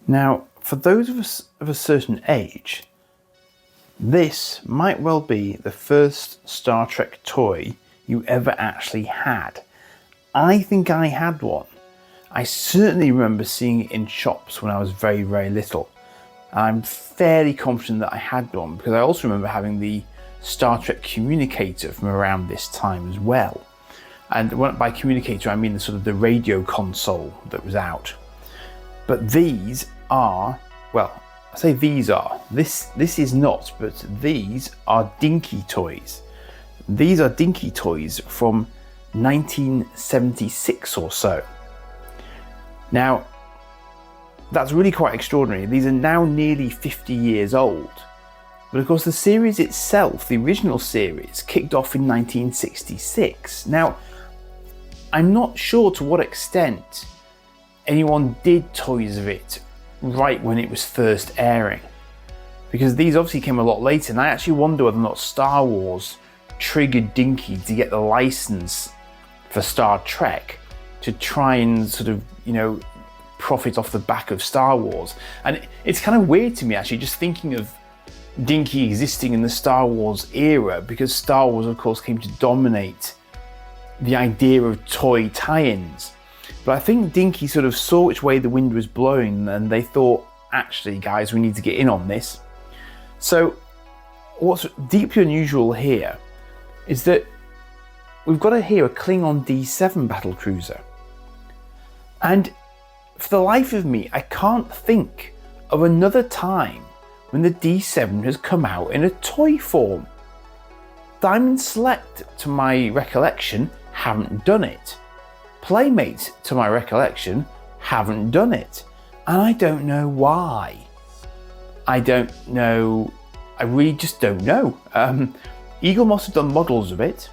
Now, for those of us of a certain age, this might well be the first Star Trek toy you ever actually had. I think I had one. I certainly remember seeing it in shops when I was very, very little. I'm fairly confident that I had one because I also remember having the Star Trek communicator from around this time as well. And by communicator, I mean the sort of the radio console that was out. But these are, well, I say these are, this is not, but these are Dinky toys. These are Dinky toys from 1976 or so. Now, that's really quite extraordinary. These are now nearly 50 years old. But of course the series itself, the original series, kicked off in 1966. Now, I'm not sure to what extent anyone did toys of it right when it was first airing, because these obviously came a lot later, and I actually wonder whether or not Star Wars triggered Dinky to get the license for Star Trek to try and sort of, profit off the back of Star Wars. And it's kind of weird to me actually just thinking of Dinky existing in the Star Wars era, because Star Wars of course came to dominate the idea of toy tie-ins. But I think Dinky sort of saw which way the wind was blowing, and they thought, actually guys, we need to get in on this. So what's deeply unusual here is that we've got here a Klingon D7 battlecruiser. And for the life of me, I can't think of another time when the D7 has come out in a toy form. Diamond Select, to my recollection, haven't done it. Playmate, to my recollection, haven't done it. And I don't know why. I really just don't know. Eagle Moss have done models of it,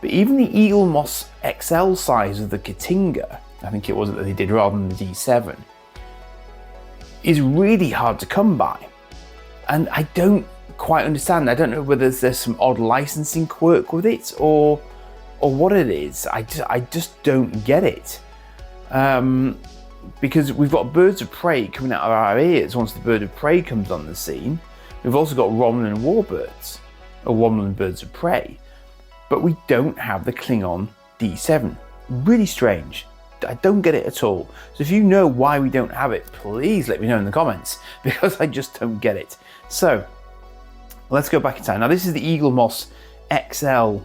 but even the Eagle Moss XL size of the Katinga, I think it was that they did rather than the D7, is really hard to come by. And I don't quite understand. I don't know whether there's some odd licensing quirk with it or what it is. I just don't get it. Because we've got Birds of Prey coming out of our ears once the Bird of Prey comes on the scene. We've also got Romulan Warbirds, or Romulan Birds of Prey. But we don't have the Klingon D7. Really strange. I don't get it at all. So if you know why we don't have it, please let me know in the comments, because I just don't get it. So let's go back in time. Now this is the Eagle Moss XL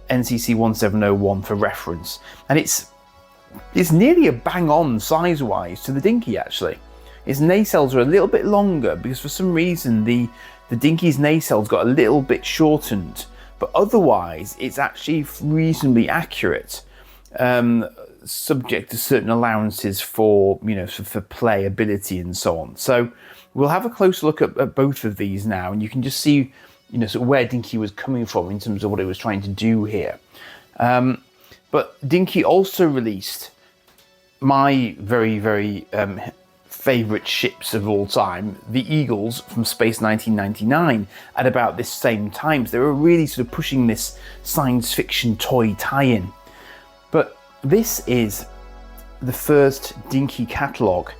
NCC 1701 for reference, and it's nearly a bang on size wise to the Dinky actually. Its nacelles are a little bit longer because for some reason the Dinky's nacelles got a little bit shortened, but otherwise it's actually reasonably accurate, subject to certain allowances for for playability and so on. So we'll have a closer look at both of these now, and you can just see sort of where Dinky was coming from in terms of what it was trying to do here. But Dinky also released my very, very favourite ships of all time, the Eagles from Space 1999, at about this same time. So they were really sort of pushing this science fiction toy tie-in. But this is the first Dinky catalogue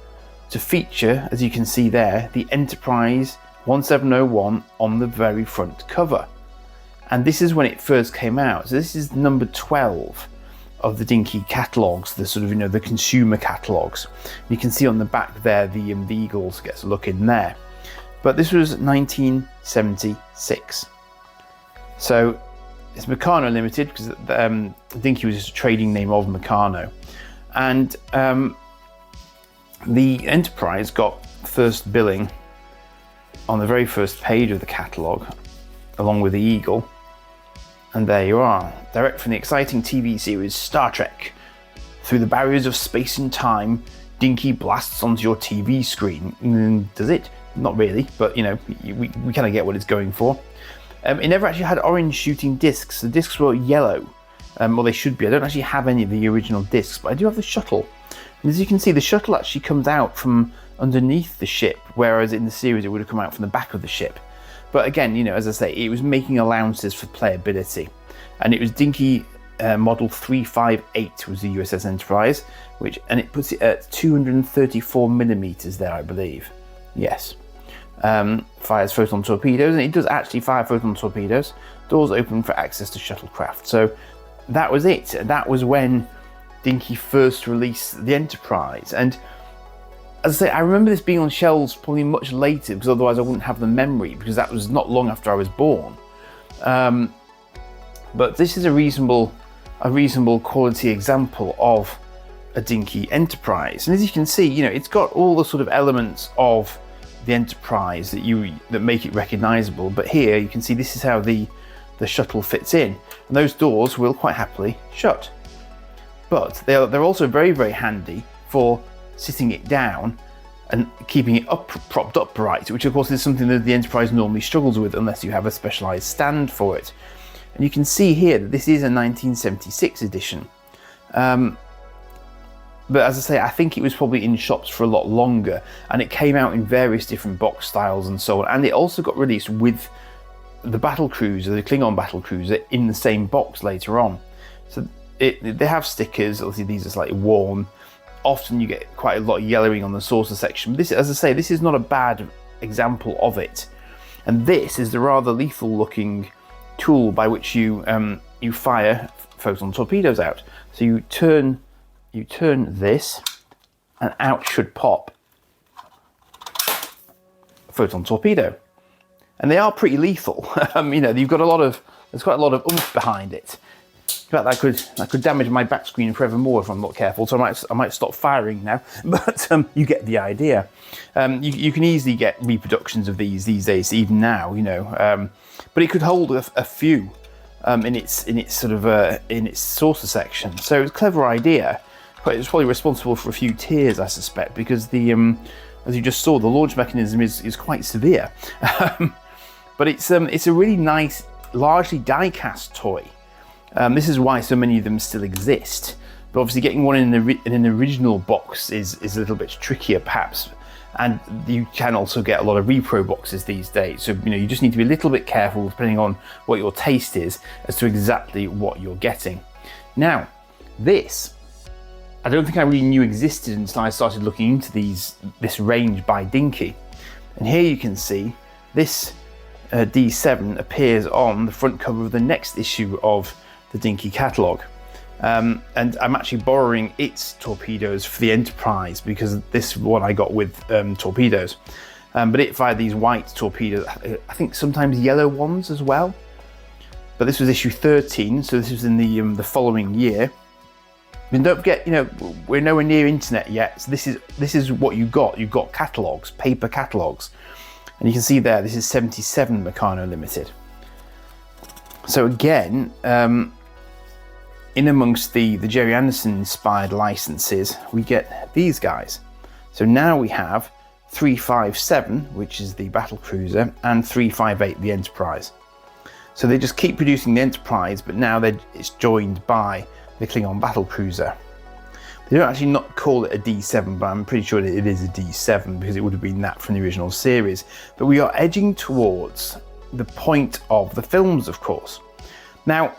to feature, as you can see there, the Enterprise 1701 on the very front cover. And this is when it first came out. So this is number 12 of the Dinky catalogues, the sort of, the consumer catalogues. You can see on the back there, the Eagles gets a look in there. But this was 1976. So it's Meccano Limited, because Dinky was just a trading name of Meccano. And the Enterprise got first billing on the very first page of the catalogue, along with the Eagle. And there you are, direct from the exciting TV series Star Trek. Through the barriers of space and time, Dinky blasts onto your TV screen. Does it? Not really, but we kind of get what it's going for. It never actually had orange shooting discs. The discs were yellow. Well, they should be. I don't actually have any of the original discs, but I do have the shuttle. And as you can see, the shuttle actually comes out from underneath the ship, whereas in the series it would have come out from the back of the ship. But again, as I say, it was making allowances for playability. And it was Dinky model 358 was the USS Enterprise, and it puts it at 234 millimeters there, I believe. Yes. Fires photon torpedoes, and it does actually fire photon torpedoes. Doors open for access to shuttlecraft. So that was it. That was when Dinky first released the Enterprise. And as I say, I remember this being on shelves probably much later, because otherwise I wouldn't have the memory, because that was not long after I was born. But this is a reasonable quality example of a Dinky Enterprise. And as you can see, you know, it's got all the sort of elements of the Enterprise that make it recognizable. But here you can see this is how the shuttle fits in, and those doors will quite happily shut. But they're also very, very handy for sitting it down and keeping it propped upright, which of course is something that the Enterprise normally struggles with unless you have a specialized stand for it. And you can see here that this is a 1976 edition. But as I say, I think it was probably in shops for a lot longer, and it came out in various different box styles and so on. And it also got released with the Battlecruiser, the Klingon Battlecruiser, in the same box later on. So they have stickers. Obviously, these are slightly worn. Often you get quite a lot of yellowing on the saucer section. But this, as I say, this is not a bad example of it. And this is the rather lethal-looking tool by which you fire photon torpedoes out. So you turn this, and out should pop a photon torpedo, and they are pretty lethal. You know, there's quite a lot of oomph behind it. In fact, that could damage my back screen forevermore if I'm not careful. So I might stop firing now. But you get the idea. You can easily get reproductions of these days, even now. You know, but it could hold a few in its saucer section. So it's a clever idea. But it's probably responsible for a few tears, I suspect, because as you just saw, the launch mechanism is quite severe. But it's a really nice, largely die-cast toy. This is why so many of them still exist. But obviously, getting one in an original box is a little bit trickier, perhaps. And you can also get a lot of repro boxes these days. So you know, you just need to be a little bit careful, depending on what your taste is, as to exactly what you're getting. Now, this, I don't think I really knew existed until I started looking into this range by Dinky. And here you can see this D7 appears on the front cover of the next issue of the Dinky catalogue. And I'm actually borrowing its torpedoes for the Enterprise, because this one I got with torpedoes. But it fired these white torpedoes, I think sometimes yellow ones as well. But this was issue 13, so this was in the following year. And don't forget, you know, we're nowhere near internet yet, so this is what you got. You've got catalogues, paper catalogues. And you can see there, this is 77 Meccano Limited. So again, in amongst the Jerry Anderson inspired licenses, we get these guys. So now we have 357, which is the Battlecruiser, and 358, the Enterprise. So they just keep producing the Enterprise, but now it's joined by the Klingon Battlecruiser. They don't actually not call it a D7, but I'm pretty sure that it is a D7, because it would have been that from the original series. But we are edging towards the point of the films, of course. Now,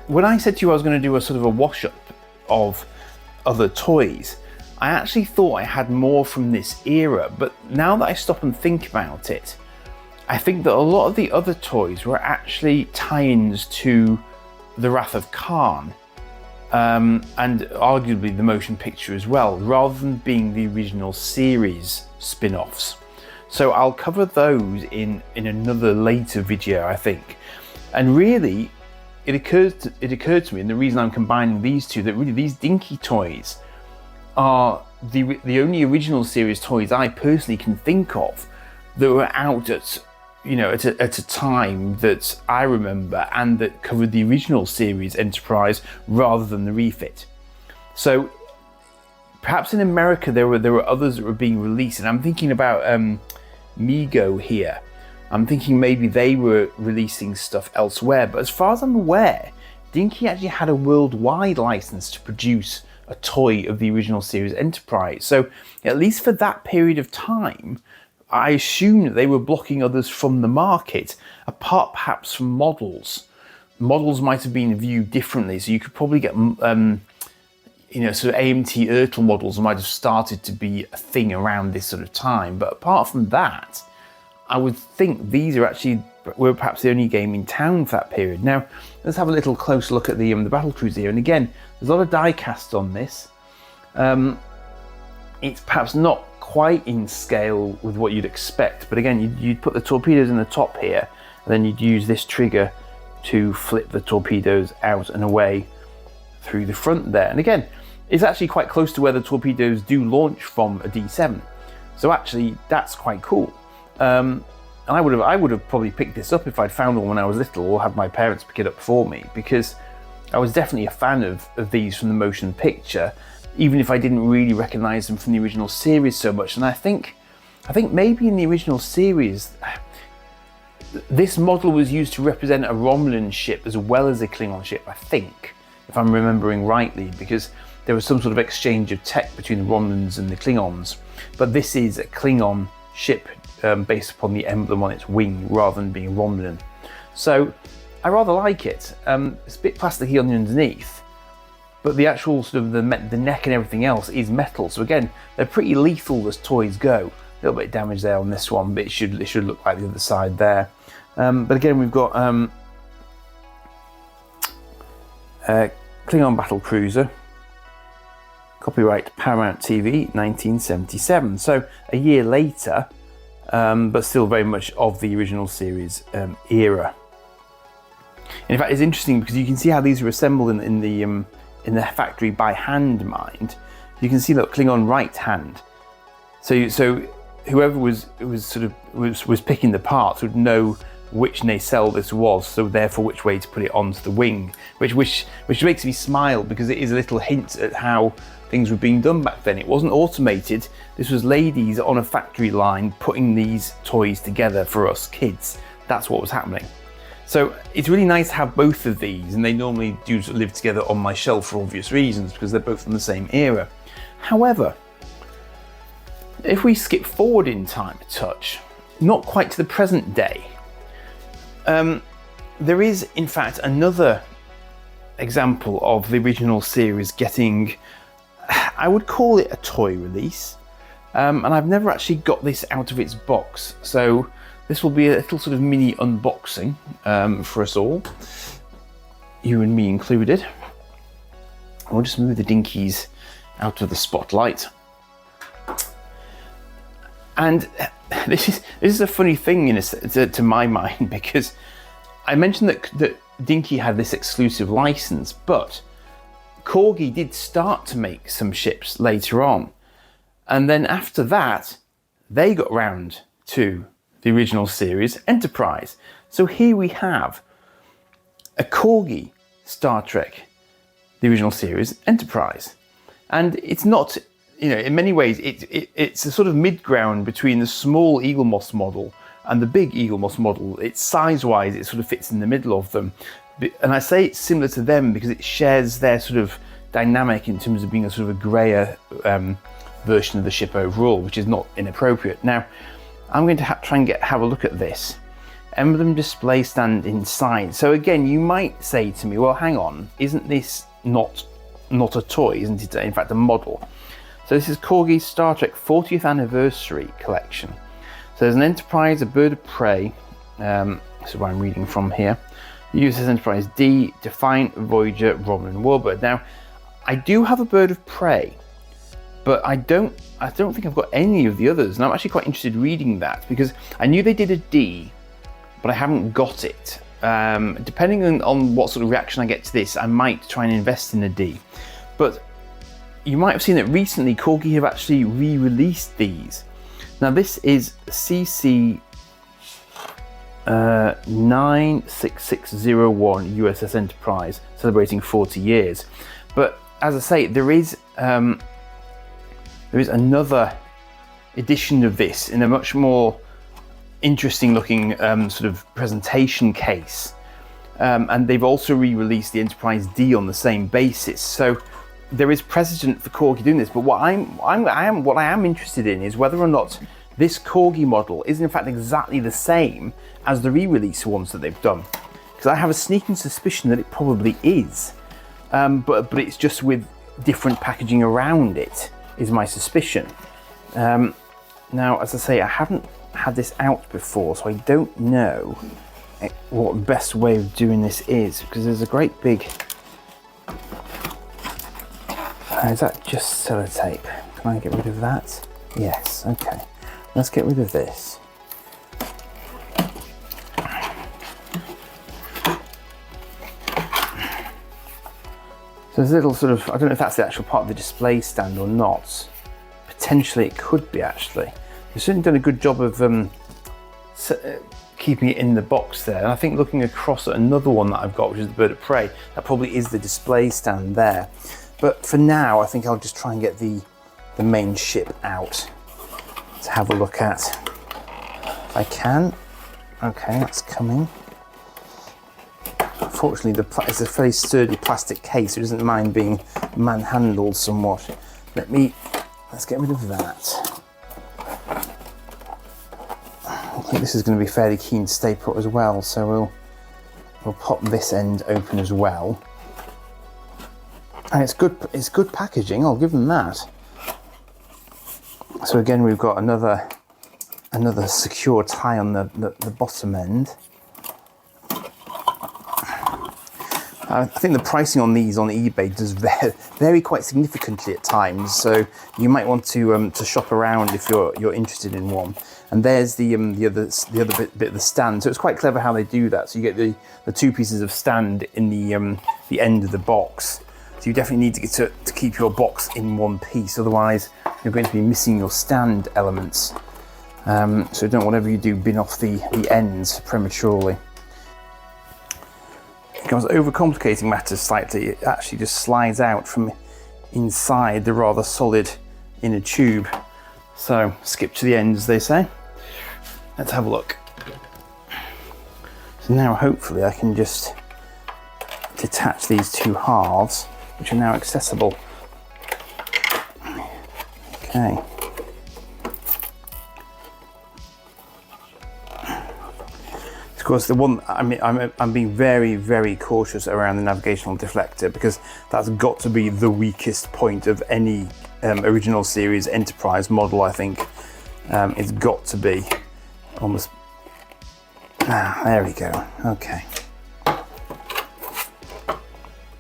when I said to you I was going to do a sort of a wash-up of other toys, I actually thought I had more from this era, but now that I stop and think about it, I think that a lot of the other toys were actually tie-ins to The Wrath of Khan, and arguably the motion picture as well, rather than being the original series spin-offs. So I'll cover those in another later video, I think. And really, it occurred to me, and the reason I'm combining these two, that really these Dinky toys are the only original series toys I personally can think of that were out at a time that I remember, and that covered the original series Enterprise rather than the refit. So perhaps in America there were others that were being released, and I'm thinking about Mego here. I'm thinking maybe they were releasing stuff elsewhere, but as far as I'm aware, Dinky actually had a worldwide license to produce a toy of the original series Enterprise. So at least for that period of time, I assume that they were blocking others from the market, apart perhaps from models. models might have been viewed differently. So you could probably get, sort of AMT Ertl models might have started to be a thing around this sort of time. But apart from that, I would think these were perhaps the only game in town for that period. Now, let's have a little close look at the Battlecruiser here. And again, there's a lot of die cast on this. It's perhaps not quite in scale with what you'd expect, but again, you'd put the torpedoes in the top here, and then you'd use this trigger to flip the torpedoes out and away through the front there. And again, it's actually quite close to where the torpedoes do launch from a D7. So actually, that's quite cool. And I would have probably picked this up if I'd found one when I was little, or had my parents pick it up for me, because I was definitely a fan of these from the motion picture, even if I didn't really recognise them from the original series so much. And I think maybe in the original series, this model was used to represent a Romulan ship as well as a Klingon ship, I think, if I'm remembering rightly, because there was some sort of exchange of tech between the Romulans and the Klingons. But this is a Klingon ship based upon the emblem on its wing rather than being Romulan. So I rather like it. It's a bit plasticky on the underneath, but the actual sort of the neck and everything else is metal. So again, they're pretty lethal as toys go. A little bit of damage there on this one, but it should look like the other side there. But again, we've got Klingon Battlecruiser, copyright Paramount TV, 1977. So a year later, but still very much of the original series era. In fact, it's interesting because you can see how these were assembled in the factory by hand, mind. You can see that Klingon right hand. So whoever was picking the parts would know which nacelle this was, so therefore which way to put it onto the wing, which makes me smile, because it is a little hint at how things were being done back then. It wasn't automated. This was ladies on a factory line putting these toys together for us kids. That's what was happening. So it's really nice to have both of these, and they normally do live together on my shelf for obvious reasons, because they're both from the same era. However, if we skip forward in time a touch, not quite to the present day, there is in fact another example of the original series getting, I would call it a toy release, and I've never actually got this out of its box, so this will be a little sort of mini unboxing for us all, you and me included. We'll just move the Dinkies out of the spotlight. And this is a funny thing to my mind, because I mentioned that Dinky had this exclusive license, but Corgi did start to make some ships later on. And then after that, they got round to the original series, Enterprise. So here we have a Corgi Star Trek, the original series, Enterprise. And it's not, in many ways, it's a sort of mid-ground between the small Eaglemoss model and the big Eaglemoss model. It's size-wise, it sort of fits in the middle of them. And I say it's similar to them because it shares their sort of dynamic in terms of being a sort of a grayer version of the ship overall, which is not inappropriate. Now, I'm going to try and have a look at this. Emblem display stand inside. So again, you might say to me, well, hang on, isn't this not a toy? Isn't it, in fact, a model? So this is Corgi's Star Trek 40th Anniversary Collection. So there's an Enterprise, a Bird of Prey. This is where I'm reading from here. USS Enterprise D, Defiant, Voyager, Romulan Warbird. Now, I do have a Bird of Prey, but I don't think I've got any of the others. And I'm actually quite interested in reading that, because I knew they did a D, but I haven't got it. Depending on what sort of reaction I get to this, I might try and invest in a D. But you might have seen that recently Corgi have actually re-released these. Now this is CC 96601 USS Enterprise, celebrating 40 years. But as I say, there is another edition of this in a much more interesting looking sort of presentation case, and they've also re-released the Enterprise D on the same basis. So there is precedent for Corgi doing this. But what I am interested in is whether or not this Corgi model is in fact exactly the same as the re-release ones that they've done. Because because I have a sneaking suspicion that it probably is, but it's just with different packaging around it, is my suspicion. Now, as I say, I haven't had this out before, so I don't know what the best way of doing this is, because there's a great big... is that just sellotape? Can I get rid of that? Yes, okay. Let's get rid of this. So there's a little sort of, I don't know if that's the actual part of the display stand or not. Potentially it could be, actually. They've certainly done a good job of keeping it in the box there. And I think looking across at another one that I've got, which is the Bird of Prey, that probably is the display stand there. But for now, I think I'll just try and get the main ship out to have a look at. If I can. Okay, that's coming. Unfortunately, it's a very sturdy plastic case, so it doesn't mind being manhandled somewhat. Let's get rid of that. I think this is going to be fairly keen to stay put as well, so we'll pop this end open as well. And it's good packaging, I'll give them that. So again, we've got another secure tie on the bottom end. I think the pricing on these on eBay does vary quite significantly at times, so you might want to shop around if you're interested in one. And there's the other bit of the stand. So it's quite clever how they do that. So you get the two pieces of stand in the end of the box. So you definitely need to keep your box in one piece, otherwise you're going to be missing your stand elements. So don't, whatever you do, bin off the ends prematurely. If I was overcomplicating matters slightly, it actually just slides out from inside the rather solid inner tube. So skip to the end, as they say. Let's have a look. So now hopefully I can just detach these two halves, which are now accessible. Okay. Of course, the one I'm being very, very cautious around the navigational deflector, because that's got to be the weakest point of any original series Enterprise model. I think it's got to be almost. There we go. Okay.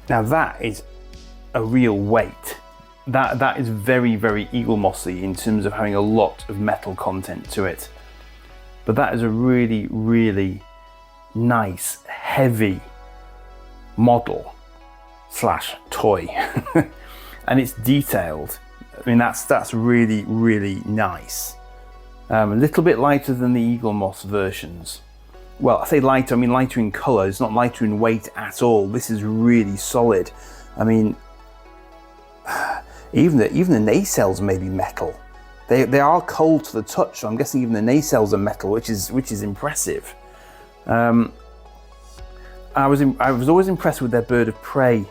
Now that is a real weight. That is very, very Eagle Mossy in terms of having a lot of metal content to it. But that is a really, really nice, heavy model slash toy. And it's detailed. I mean, that's really, really nice. A little bit lighter than the Eagle Moss versions. Well, I say lighter, I mean lighter in colour. It's not lighter in weight at all. This is really solid. I mean, even the nacelles may be metal. They are cold to the touch, so I'm guessing even the nacelles are metal, which is impressive. I was always impressed with their Bird of Prey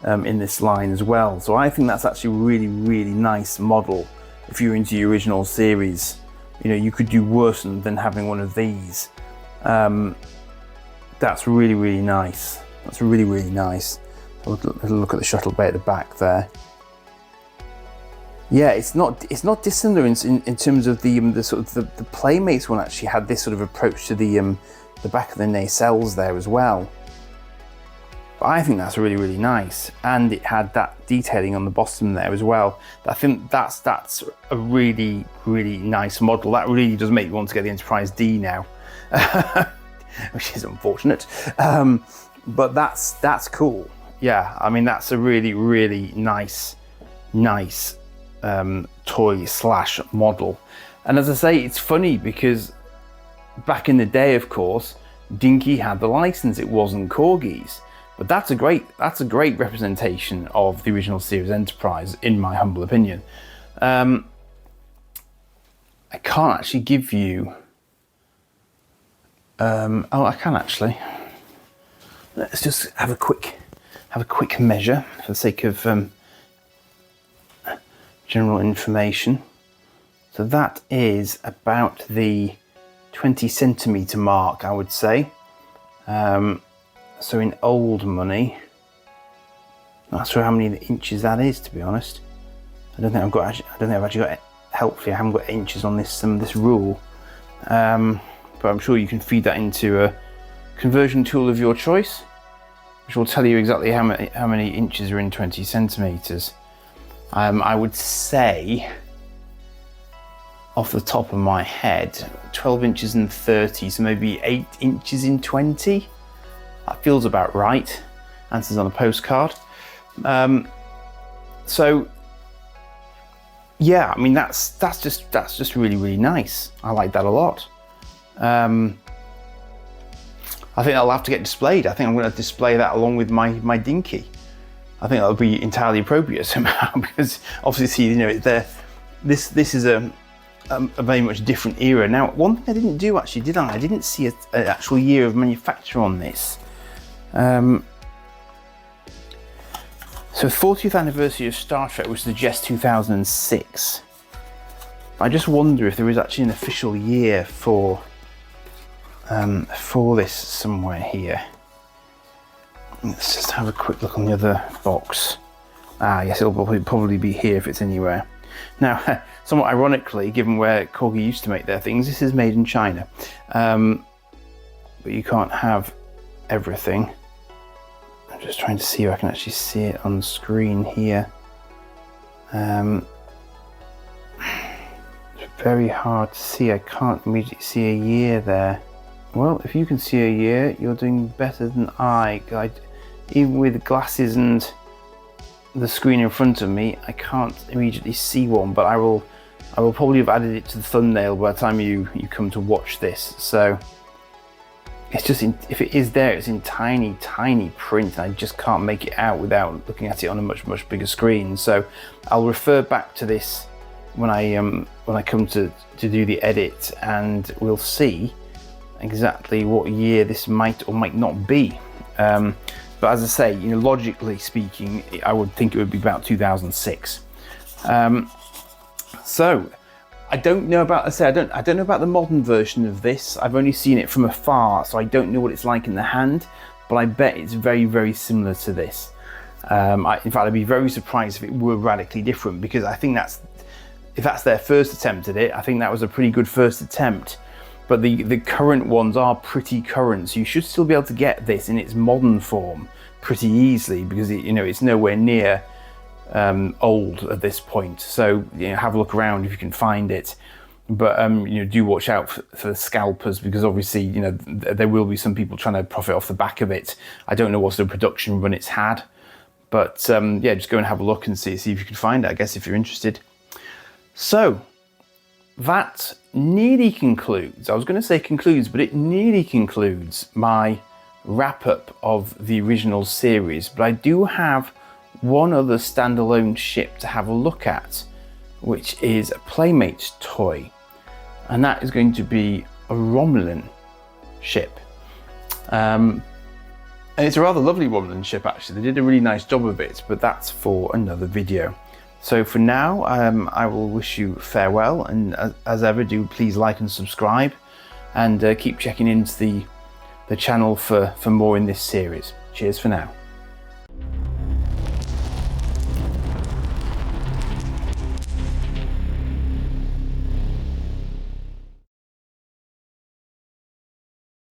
in this line as well. So I think that's actually a really, really nice model. If you're into the original series, you know, you could do worse than having one of these. That's really, really nice. That's really, really nice. Look at the shuttle bay at the back there. Yeah, it's not dissimilar in terms of the sort of the Playmates one actually had this sort of approach to the back of the nacelles there as well. But I think that's really, really nice, and it had that detailing on the bottom there as well. I think that's a really, really nice model. That really does make you want to get the Enterprise D now, which is unfortunate. But that's cool. Yeah, I mean that's a really, really nice toy slash model. And as I say, it's funny because back in the day, of course, Dinky had the license. It wasn't Corgi's. But that's a great representation of the original series Enterprise, in my humble opinion. I can't actually give you. Oh, I can actually. Let's just have a quick measure for the sake of general information. So that is about the 20 centimeter mark, I would say. So in old money, I'm not sure how many inches that is, to be honest. I don't think I've actually got, helpfully I haven't got inches on this rule. But I'm sure you can feed that into a conversion tool of your choice, which will tell you exactly how many inches are in 20 centimeters. I would say, off the top of my head, 12 inches in 30, so maybe 8 inches in 20. That feels about right. Answers on a postcard. So yeah, I mean that's just really nice. I like that a lot. I think that'll have to get displayed. I think I'm going to display that along with my Dinky. I think that'll be entirely appropriate somehow, because obviously, you know, this is a very much different era. Now, one thing I didn't do actually, did I? I didn't see an actual year of manufacture on this. So 40th anniversary of Star Trek was suggests 2006. I just wonder if there is actually an official year for this somewhere here. Let's just have a quick look on the other box. Ah, yes, it'll probably be here if it's anywhere. Now, somewhat ironically, given where Corgi used to make their things, this is made in China. But you can't have everything. I'm just trying to see if I can actually see it on screen here. It's very hard to see. I can't immediately see a year there. Well, if you can see a year, you're doing better than I. Even with glasses and the screen in front of me, I can't immediately see one, but I will probably have added it to the thumbnail by the time you come to watch this. So it's just, if it is there, it's in tiny print, and I just can't make it out without looking at it on a much bigger screen. So I'll refer back to this when I come to do the edit, and we'll see exactly what year this might or might not be. But as I say, you know, logically speaking, I would think it would be about 2006. So I don't know about, I don't know about the modern version of this. I've only seen it from afar, so I don't know what it's like in the hand, but I bet it's very similar to this. In fact, I'd be very surprised if it were radically different, because I think if that's their first attempt at it, I think that was a pretty good first attempt. But the current ones are pretty current, so you should still be able to get this in its modern form pretty easily, because it's nowhere near old at this point. So have a look around if you can find it. But do watch out for the scalpers, because obviously there will be some people trying to profit off the back of it. I don't know what sort of production run it's had, but yeah, just go and have a look and see if you can find it, I guess, if you're interested. So that nearly concludes, I was going to say concludes, but it nearly concludes my wrap up of the original series. But I do have one other standalone ship to have a look at, which is a Playmates toy, and that is going to be a Romulan ship. And it's a rather lovely Romulan ship, actually. They did a really nice job of it, but that's for another video. So for now, I will wish you farewell, and as ever, do please like and subscribe, and keep checking into the channel for more in this series. Cheers for now.